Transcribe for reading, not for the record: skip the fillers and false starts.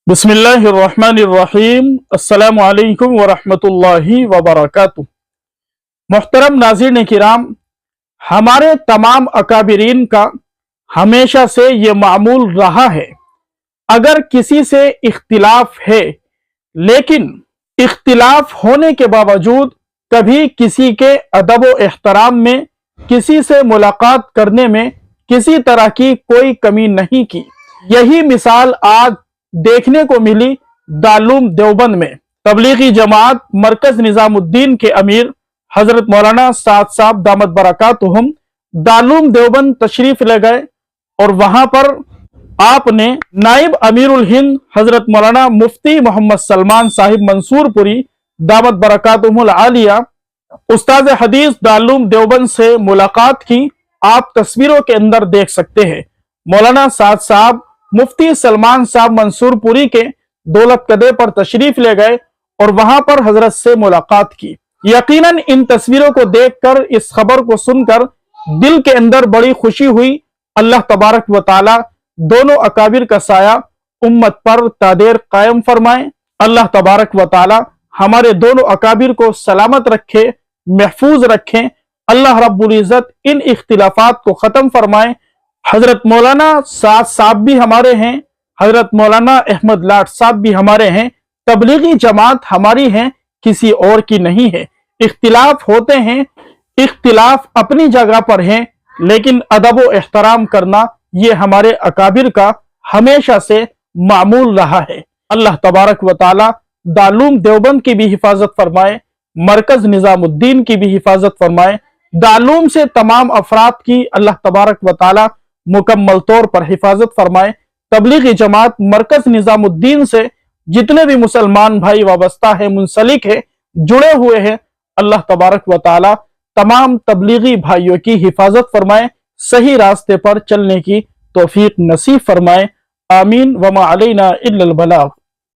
बिस्मिल्लाहिर्रहमानिर्रहीम। अस्सलामु अलैकुम वरहमतुल्लाहि वबरकातुह। मोहतरम नाज़रीन किराम, हमारे तमाम अकाबिरीन का हमेशा से ये मामूल रहा है, अगर किसी से इख्तिलाफ है लेकिन इख्तिलाफ होने के बावजूद कभी किसी के अदब व एहतराम में, किसी से मुलाकात करने में किसी तरह की कोई कमी नहीं की। यही मिसाल आज देखने को मिली दारूल देवबंद में। तबलीगी जमात मरकज निजामुद्दीन के अमीर हजरत मौलाना साद साहब दामत बरकातुहुम दारूल देवबंद तशरीफ ले गए और वहां पर आपने नाइब अमीरुल हिंद हजरत मौलाना मुफ्ती मोहम्मद सलमान साहिब मंसूरपुरी दामत बरकातुहुमुल आलिया उस्ताद हदीस दारूल देवबंद से मुलाकात की। आप तस्वीरों के अंदर देख सकते हैं। मौलाना साद साहब मुफ्ती सलमान साहब मंसूरपुरी के दौलत कदे पर तशरीफ ले गए और वहां पर हजरत से मुलाकात की। यकीनन इन तस्वीरों को देखकर, इस खबर को सुनकर दिल के अंदर बड़ी खुशी हुई। अल्लाह तबारक व ताला दोनों अकाबिर का साया उम्मत पर तादेर कायम फरमाए। अल्लाह तबारक व ताला हमारे दोनों अकाबिर को सलामत रखे, महफूज रखें। अल्लाह रब्बुल इज्जत इन इख्तिलाफात को खत्म फरमाए। हजरत मौलाना साद साहब भी हमारे हैं, हजरत मौलाना अहमद लाट साहब भी हमारे हैं। तबलीगी जमात हमारी है, किसी और की नहीं है। इख्तिलाफ होते हैं, इख्तिलाफ अपनी जगह पर है, लेकिन अदब व एहतराम करना ये हमारे अकाबिर का हमेशा से मामूल रहा है। अल्लाह तबारक व ताला दारूल देवबंद की भी हिफाजत फरमाए, मरकज निजामुद्दीन की भी हिफाजत फरमाए। दारूल से तमाम अफराद की अल्लाह तबारक व ताला मुकम्मल तौर पर हिफाजत फरमाए। तबलीगी जमात मरकज निजामुद्दीन से जितने भी मुसलमान भाई वाबस्ता है, मुंसलिक है, जुड़े हुए हैं, अल्लाह तबारक व ताला तमाम तबलीगी भाइयों की हिफाजत फरमाए, सही रास्ते पर चलने की तौफीक नसीब फरमाए। आमीन। वमा अलैना इल्लल बलाग।